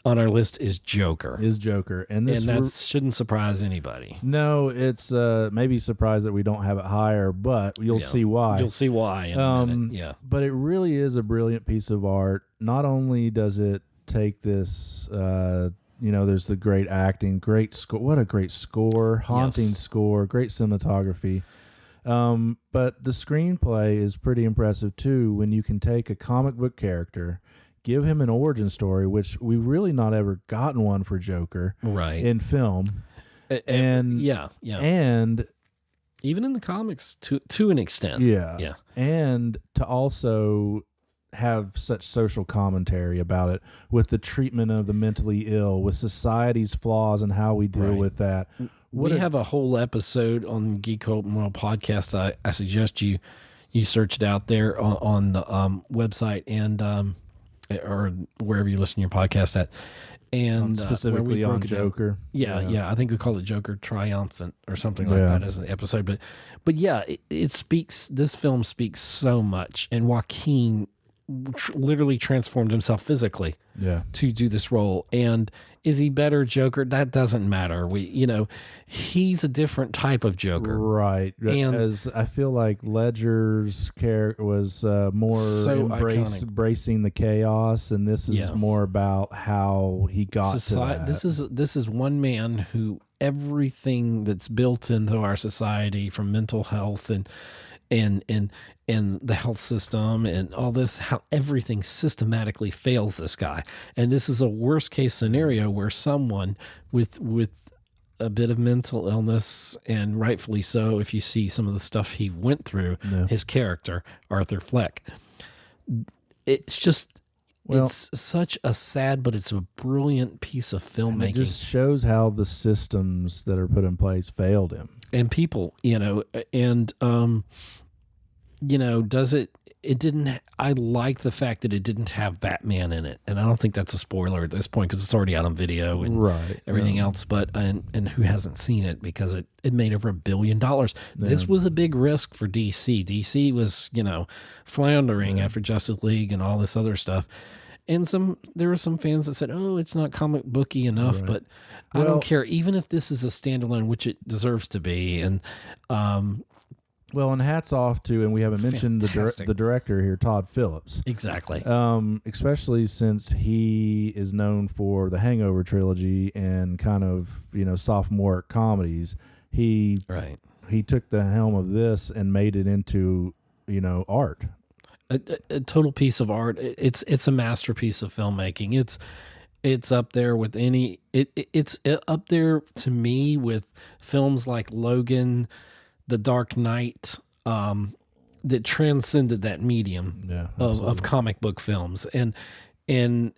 on our list is Joker. And that shouldn't surprise anybody. No, it's maybe surprised that we don't have it higher, but you'll see why. You'll see why in a minute. Yeah. But it really is a brilliant piece of art. Not only does it take this, there's the great acting, great score. What a great score, haunting score, great cinematography. But the screenplay is pretty impressive too. When you can take a comic book character, give him an origin story, which we've really not ever gotten one for Joker, right, in film, and and even in the comics to an extent, and to also have such social commentary about it with the treatment of the mentally ill, with society's flaws and how we deal with that. We have a whole episode on Geek Homeworld podcast. I suggest you search it out there on the website and or wherever you listen to your podcast at. And specifically on Joker. Yeah. I think we called it Joker Triumphant or something like that as an episode. But yeah, it speaks. This film speaks so much, and Joaquin literally transformed himself physically to do this role. And is he better Joker? That doesn't matter. He's a different type of Joker, right? And as I feel like Ledger's character was more embracing the chaos, and this is more about how he got to that. This is one man who everything that's built into our society, from mental health and the health system and all this, how everything systematically fails this guy. And this is a worst case scenario where someone with a bit of mental illness, and rightfully so, if you see some of the stuff he went through, his character, Arthur Fleck, it's just, it's such a sad, but it's a brilliant piece of filmmaking. It just shows how the systems that are put in place failed him. And people, it didn't, I like the fact that it didn't have Batman in it. And I don't think that's a spoiler at this point because it's already out on video and everything else. But, and who hasn't seen it, because it made over $1 billion. This was a big risk for DC. DC was, floundering after Justice League and all this other stuff. And there were some fans that said, "Oh, it's not comic booky enough," but I don't care. Even if this is a standalone, which it deserves to be, and and hats off to, and we haven't mentioned the director here, Todd Phillips. Exactly. Especially since he is known for the Hangover trilogy and kind of sophomore comedies. He took the helm of this and made it into art. A total piece of art. It's a masterpiece of filmmaking. It's up there with it's up there to me with films like Logan, The Dark Knight, that transcended that medium of comic book films. And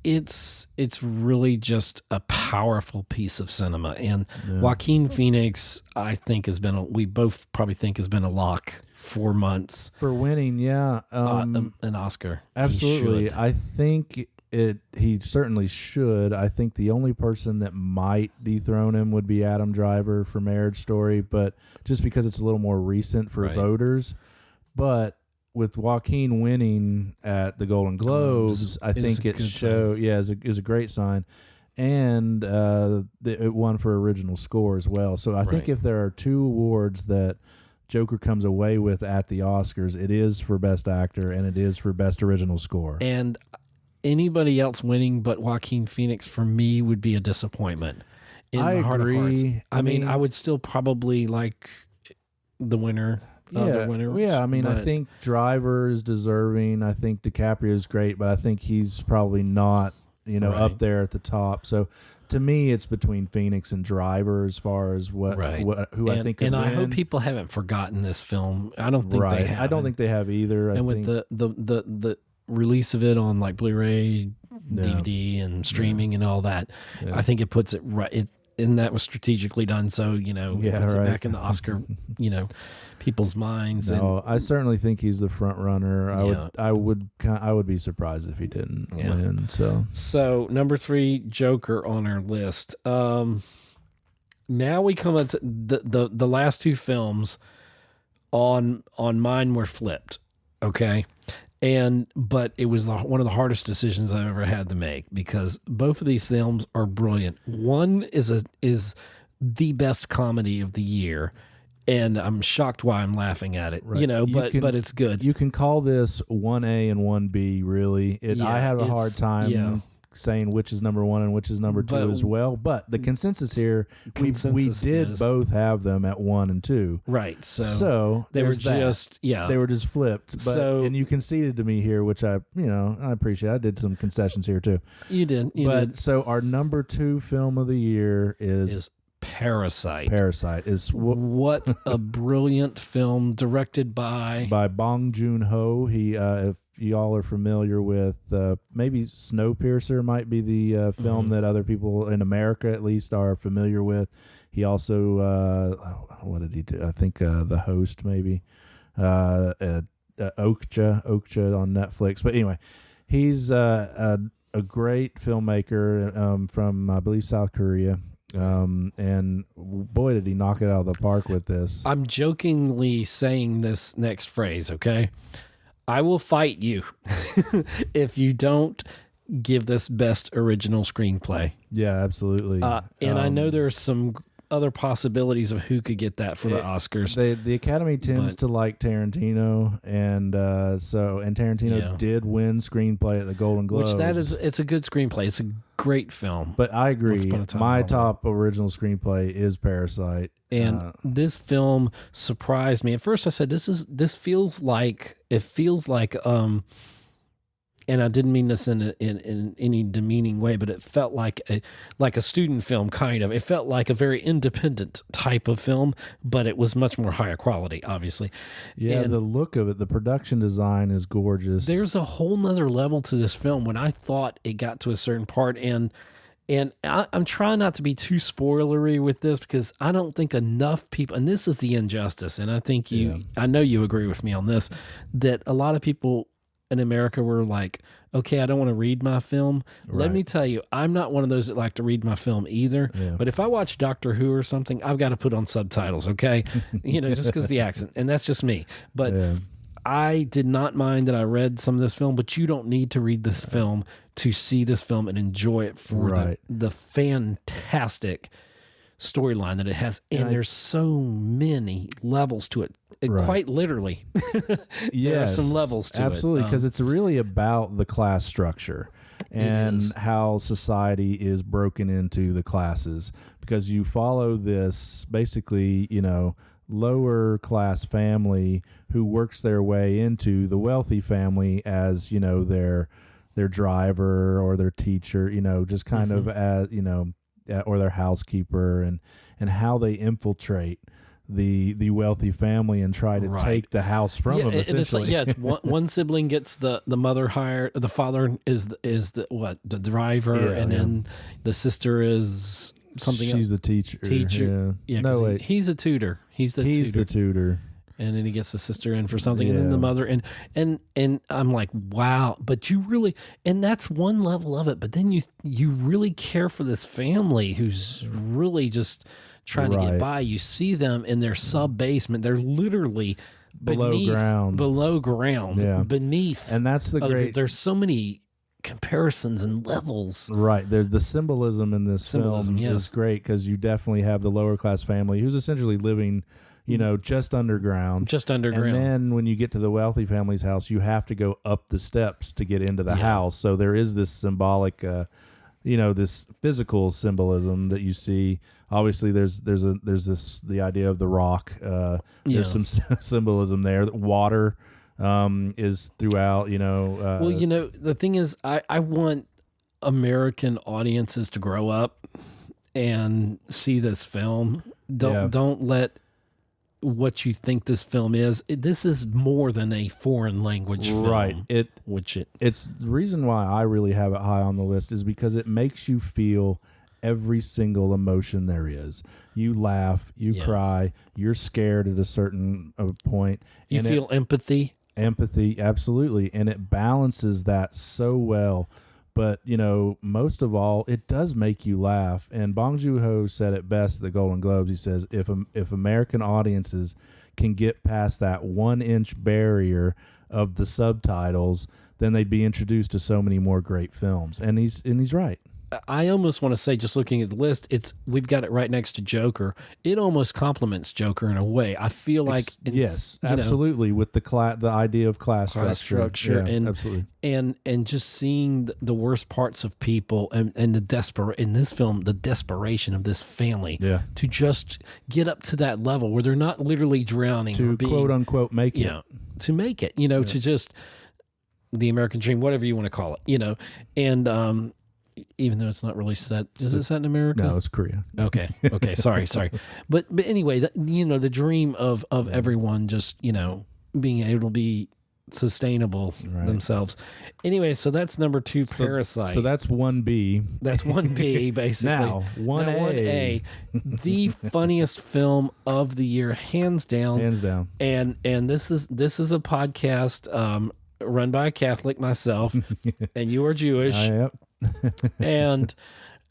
it's really just a powerful piece of cinema. And Joaquin Phoenix, I think, we both probably think has been a lock for months for winning. An Oscar. Absolutely. I think he certainly should. I think the only person that might dethrone him would be Adam Driver for Marriage Story, but just because it's a little more recent for voters. But with Joaquin winning at the Golden Globes, I think it is a great sign. And it won for original score as well. So I think if there are two awards that Joker comes away with at the Oscars, it is for Best Actor and it is for Best Original Score. And anybody else winning but Joaquin Phoenix, for me, would be a disappointment. in I my heart of hearts. agree. I mean, I would still probably like the winner. Other winners, I mean, I think Driver is deserving. I think DiCaprio is great, but I think he's probably not, up there at the top. So to me, it's between Phoenix and Driver as far as who I think. And I hope people haven't forgotten this film. I don't think they have. I don't think they have either. With the release of it on like Blu-ray, DVD, and streaming and all that, I think it puts it right. And that was strategically done, so it puts it back in the Oscar, people's minds. No, I certainly think he's the front runner. I would be surprised if he didn't win. So number 3, Joker on our list. Now we come into the last 2 films on mine were flipped. Okay. But it was one of the hardest decisions I've ever had to make because both of these films are brilliant. One is the best comedy of the year, and I'm shocked why I'm laughing at it. Right. But it's good. You can call this 1A and 1B. Really, I have a hard time saying which is number 1 and which is number 2 as well. But the consensus here, we did both have them at 1 and 2. Right. So they were just they were just flipped. But, and you conceded to me here, which I appreciate. I did some concessions here too. You did. So our number 2 film of the year is Parasite. Parasite is what a brilliant film, directed by Bong Joon-ho. He if y'all are familiar with maybe Snowpiercer might be the film that other people in America at least are familiar with. He also what did he do? I think The Host maybe Okja on Netflix. But anyway, he's a great filmmaker from I believe South Korea. And boy, did he knock it out of the park with this. I'm jokingly saying this next phrase, okay? I will fight you if you don't give this best original screenplay. Yeah, absolutely. And I know there's some other possibilities of who could get that for the Oscars. The Academy tends to like Tarantino, and Tarantino did win screenplay at the Golden Globes. It's a good screenplay. It's a great film. But I agree. My top original screenplay is Parasite. And this film surprised me. At first I said this feels like and I didn't mean this in any demeaning way, but it felt like a student film, kind of. It felt like a very independent type of film, but it was much more higher quality, obviously. Yeah, and the look of it, the production design is gorgeous. There's a whole nother level to this film when I thought it got to a certain part, and I'm trying not to be too spoilery with this because I don't think enough people, and this is the injustice, and I think I know you agree with me on this, that a lot of people in America were like, okay, I don't want to read my film. Right. Let me tell you, I'm not one of those that like to read my film either. Yeah. But if I watch Doctor Who or something, I've got to put on subtitles, okay? Just because of the accent. And that's just me. But I did not mind that I read some of this film, but you don't need to read this film to see this film and enjoy it for the fantastic storyline that it has. And there's so many levels to it. Quite literally. There are some levels to it. Absolutely, because it's really about the class structure and how society is broken into the classes. Because you follow this basically, lower class family who works their way into the wealthy family as, their driver or their teacher, just kind of as, or their housekeeper, and how they infiltrate the wealthy family and try to take the house from them. And it's like, it's one sibling gets the mother hired, the father is the driver, and then the sister is something. She's the teacher. Yeah. No, he's a tutor. He's the tutor. And then he gets the sister in for something, and then the mother, and I'm like, wow. But you really, and that's one level of it. But then you really care for this family who's really just trying to get by. You see them in their sub basement. They're literally below ground, beneath. And that's the great. There's so many comparisons and levels. Right. The symbolism in this film is great because you definitely have the lower class family who's essentially living, just underground. And then when you get to the wealthy family's house, you have to go up the steps to get into the house. So there is this symbolic this physical symbolism that you see. Obviously, there's the idea of the rock. There's some symbolism there. Water is throughout. The thing is, I want American audiences to grow up and see this film. Don't let what you think this film is. This is more than a foreign language film. Right. It's the reason why I really have it high on the list is because it makes you feel every single emotion there is. You laugh, you cry, you're scared at a certain point. You feel empathy. Empathy, absolutely. And it balances that so well. But, most of all, it does make you laugh. And Bong Joon-ho said it best at the Golden Globes. He says, if American audiences can get past that 1-inch barrier of the subtitles, then they'd be introduced to so many more great films. And he's right. I almost want to say, just looking at the list, we've got it right next to Joker. It almost complements Joker in a way. I feel like yes, absolutely, with the idea of class structure, and absolutely, and just seeing the worst parts of people and in this film, the desperation of this family to just get up to that level where they're not literally drowning, to quote unquote make it, to make it, to just the American dream, whatever you want to call it, and even though it's not really set, is it set in America? No, it's Korea. Okay. Sorry. But anyway, the dream of everyone just being able to be sustainable themselves. Anyway, so that's number 2, Parasite. So that's 1B. That's 1B basically. Now 1A, the funniest film of the year, hands down. And this is a podcast run by a Catholic, myself, and you are Jewish. Yep. And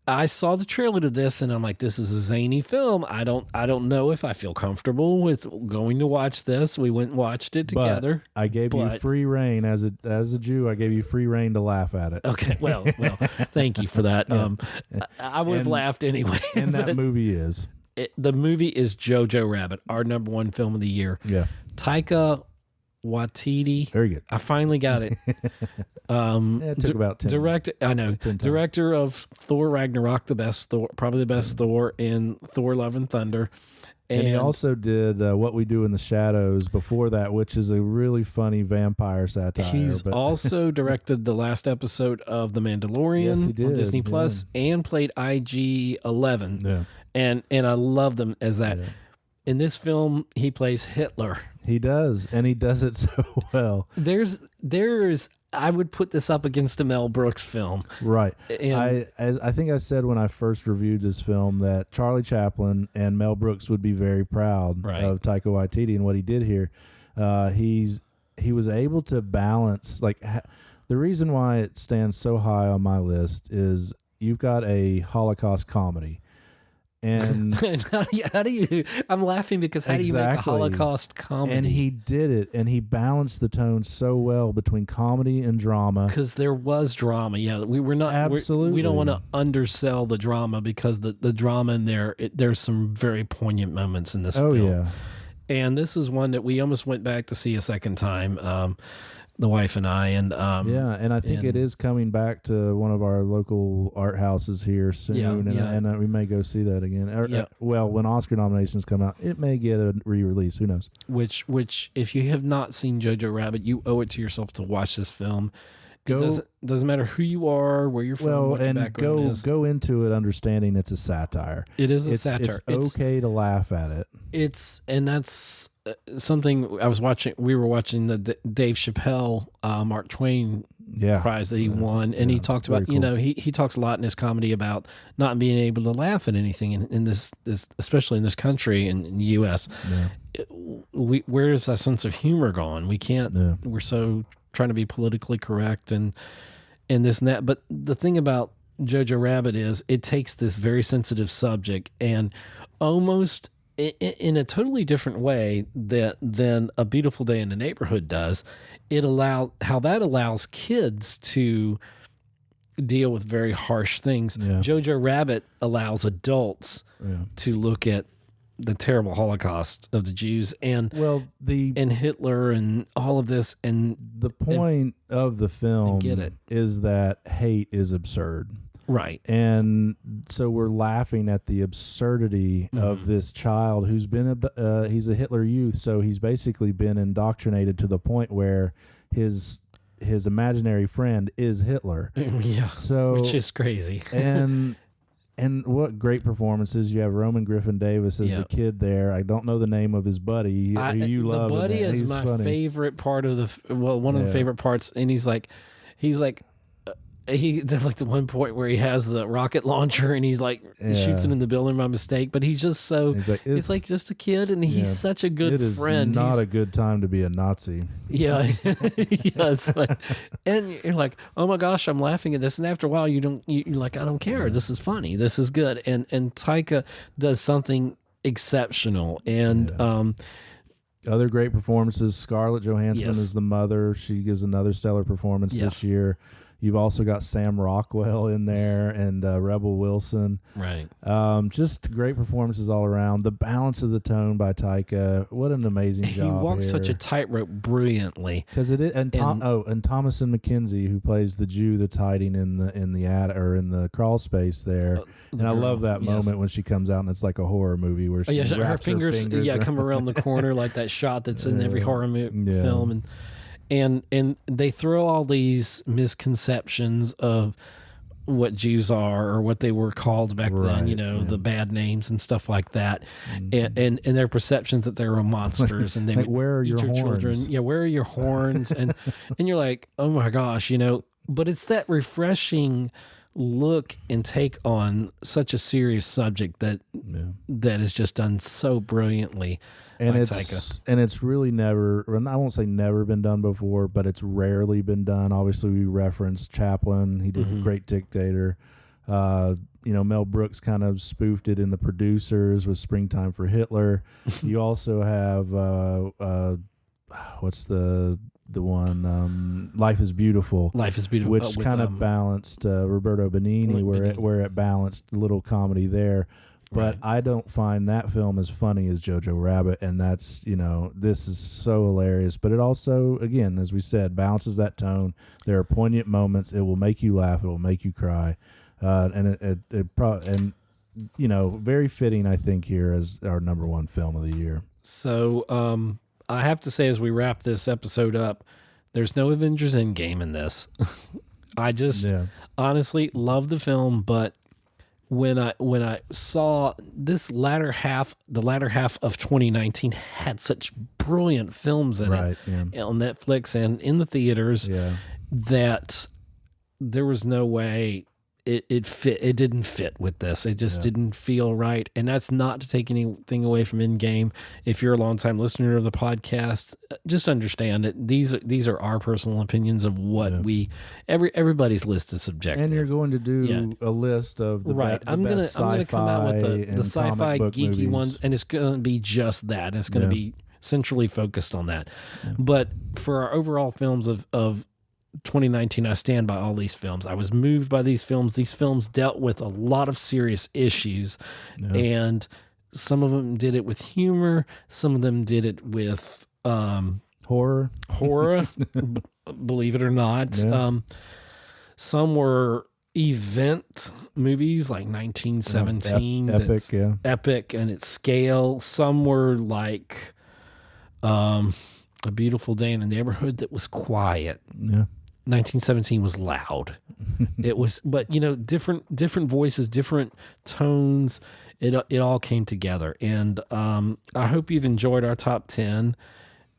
I saw the trailer to this, and I'm like, this is a zany film. I don't know if I feel comfortable with going to watch this. We went and watched it together. But I gave you free reign as a Jew. I gave you free reign to laugh at it. Okay, well, thank you for that. I would have laughed anyway. And that movie is the movie is Jojo Rabbit, our number 1 film of the year. Yeah, Taika Waititi. Very good. I finally got it. It took about 10. Director of Thor Ragnarok, probably the best Thor in Thor: Love and Thunder. And he also did What We Do in the Shadows before that, which is a really funny vampire satire. He's also directed the last episode of The Mandalorian on Disney Plus and played IG-11. Yeah. And I love them as that. Yeah. In this film, he plays Hitler. He does, and he does it so well. There's I would put this up against a Mel Brooks film. Right. And I think I said when I first reviewed this film that Charlie Chaplin and Mel Brooks would be very proud of Taika Waititi and what he did here. He was able to balance, the reason why it stands so high on my list is you've got a Holocaust comedy. And how do you I'm laughing because how do you make a Holocaust comedy? And he did it, and he balanced the tone so well between comedy and drama. Because there was drama. Yeah, we're not absolutely. We don't want to undersell the drama because the drama in there, there's some very poignant moments in this film. Yeah. And this is one that we almost went back to see a second time. The wife and I, and and I think it is coming back to one of our local art houses here soon, and we may go see that again. Well, when Oscar nominations come out, it may get a re-release. Who knows? Which, if you have not seen Jojo Rabbit, you owe it to yourself to watch this film. It doesn't matter who you are, where you're from, what your background is. Go into it understanding it's a satire. It is a satire. It's okay to laugh at it. That's something I was watching. We were watching the Dave Chappelle Mark Twain prize that he won, and he talked about cool. He talks a lot in his comedy about not being able to laugh at anything in this especially in this country in the U.S. Yeah. Where's that sense of humor gone? We can't. Yeah. We're so trying to be politically correct and this and that. But the thing about Jojo Rabbit is it takes this very sensitive subject and almost in a totally different way than A Beautiful Day in the Neighborhood does. How that allows kids to deal with very harsh things. Yeah. Jojo Rabbit allows adults to look at the terrible Holocaust of the Jews and Hitler and all of this. And the point of the film is that hate is absurd. Right. And so we're laughing at the absurdity of this child who's been he's a Hitler Youth, so he's basically been indoctrinated to the point where his imaginary friend is Hitler. Yeah. So, which is crazy. And what great performances. You have Roman Griffin Davis as the kid there. I don't know the name of his buddy. You love the buddy is he's my funny. favorite part of one of the favorite parts. And he's like there's like the one point where he has the rocket launcher and he's like shoots it in the building by mistake, but he's just so it's like just a kid, and he's such a good friend. It is not a good time to be a Nazi. Yeah, it's like, and you're like, oh my gosh, I'm laughing at this, and after a while, you're like, I don't care. This is funny. This is good, and Taika does something exceptional, and other great performances. Scarlett Johansson is the mother. She gives another stellar performance this year. You've also got Sam Rockwell in there and Rebel Wilson. Right. Just great performances all around. The balance of the tone by Taika. What an amazing job. He walks such a tightrope brilliantly. Because it is, and Thomasin McKenzie, who plays the Jew that's hiding in the crawl space there. And I love that moment when she comes out and it's like a horror movie where she her fingers come around the corner like that shot that's in every horror film, and they throw all these misconceptions of what Jews are or what they were called back then, the bad names and stuff like that, and their perceptions that they were monsters and they would where are eat your children. Yeah, where are your horns? and you're like, oh my gosh, but it's that refreshing look and take on such a serious subject that is just done so brilliantly. And it's really never, I won't say never been done before, but it's rarely been done. Obviously, we referenced Chaplin. He did Great Dictator. Mel Brooks kind of spoofed it in The Producers with Springtime for Hitler. You also have, what's the one, Life is Beautiful. Life is Beautiful. Which kind of balanced Roberto Benigni, where it balanced a little comedy there. But I don't find that film as funny as Jojo Rabbit, and that's, this is so hilarious. But it also, again, as we said, balances that tone. There are poignant moments. It will make you laugh. It will make you cry. And very fitting, I think, here as our number one film of the year. So I have to say, as we wrap this episode up, there's no Avengers Endgame in this. I just honestly love the film, but when I saw this latter half of 2019 had such brilliant films in it on Netflix and in the theaters that there was no way it fit. It didn't fit with this. It just didn't feel right. And that's not to take anything away from Endgame. If you're a longtime listener of the podcast, just understand it. These are our personal opinions of what everybody's list is subjective. And you're going to do a list of the I'm gonna come out with the sci-fi geeky movies. ones, and it's gonna be just that. It's gonna be centrally focused on that. But for our overall films of 2019, I stand by all these films. I was moved by these films. These films dealt with a lot of serious issues, and some of them did it with humor. Some of them did it with horror, believe it or not. Some were event movies like 1917, epic and its scale. Some were like A Beautiful Day in the Neighborhood that was quiet. 1917 was loud. It was, but different voices, different tones. It all came together, and I hope you've enjoyed our top 10.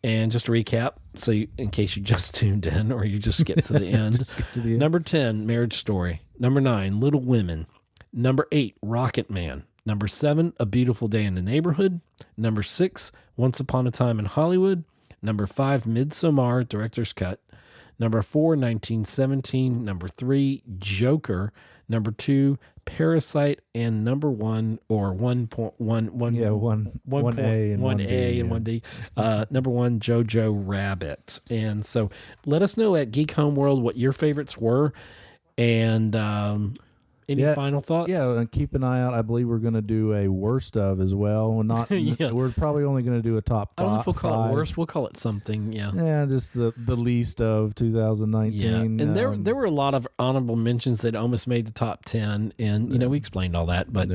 And just to recap, in case you just tuned in or you just skipped to the end, Number 10, Marriage Story. Number 9, Little Women. Number 8, Rocket Man. Number 7, A Beautiful Day in the Neighborhood. Number 6, Once Upon a Time in Hollywood. Number 5, Midsommar, Director's Cut. Number 4, 1917. Number 3, Joker. Number 2, Parasite. And number 1, or 1.1, 1A and 1D. Number 1, Jojo Rabbit. And so let us know at Geek Homeworld what your favorites were. And Any final thoughts? Yeah, and keep an eye out. I believe we're going to do a worst of as well. We're not. We're probably only going to do a top 5. I don't know if we'll call it worst. We'll call it something. Yeah. Yeah, just the least of 2019. Yeah, and there were a lot of honorable mentions that almost made the top 10, and we explained all that. But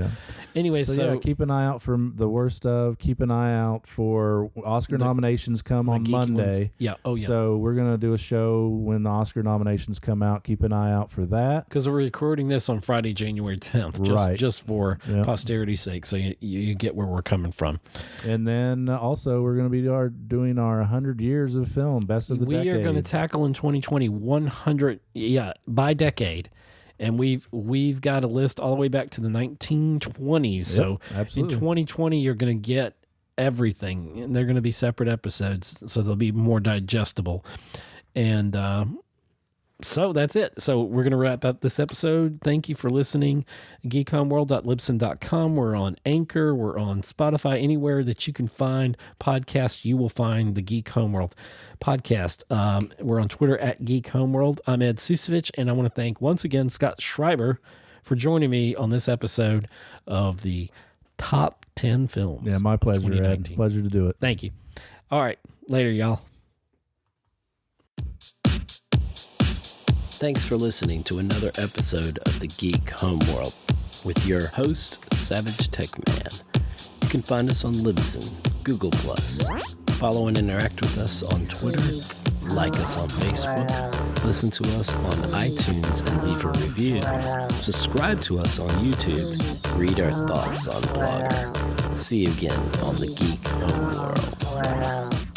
anyway, so keep an eye out for the worst of. Keep an eye out for Oscar nominations come on Monday. Ones. Yeah. Oh yeah. So we're going to do a show when the Oscar nominations come out. Keep an eye out for that. Because we're recording this on Friday, January 10th, just for posterity's sake, so you get where we're coming from. And then also we're going to be doing our 100 years of film, best of the decades. We are going to tackle in 2020 100, by decade. And we've got a list all the way back to the 1920s. So absolutely. In 2020, you're going to get everything, and they're going to be separate episodes, so they'll be more digestible. And so that's it. So we're going to wrap up this episode. Thank you for listening. geekhomeworld.libsyn.com. We're on Anchor. We're on Spotify. Anywhere that you can find podcasts, you will find the Geek Homeworld podcast. We're on Twitter at Geek Homeworld. I'm Ed Ciucevich, and I want to thank once again Scott Schreiber for joining me on this episode of the Top 10 Films. Yeah, my pleasure, Ed. Pleasure to do it. Thank you. All right. Later, y'all. Thanks for listening to another episode of the Geek Homeworld with your host, SavageTechman. You can find us on Libsyn, Google+. Follow and interact with us on Twitter. Like us on Facebook. Listen to us on iTunes and leave a review. Subscribe to us on YouTube. Read our thoughts on Blogger. See you again on the Geek Homeworld.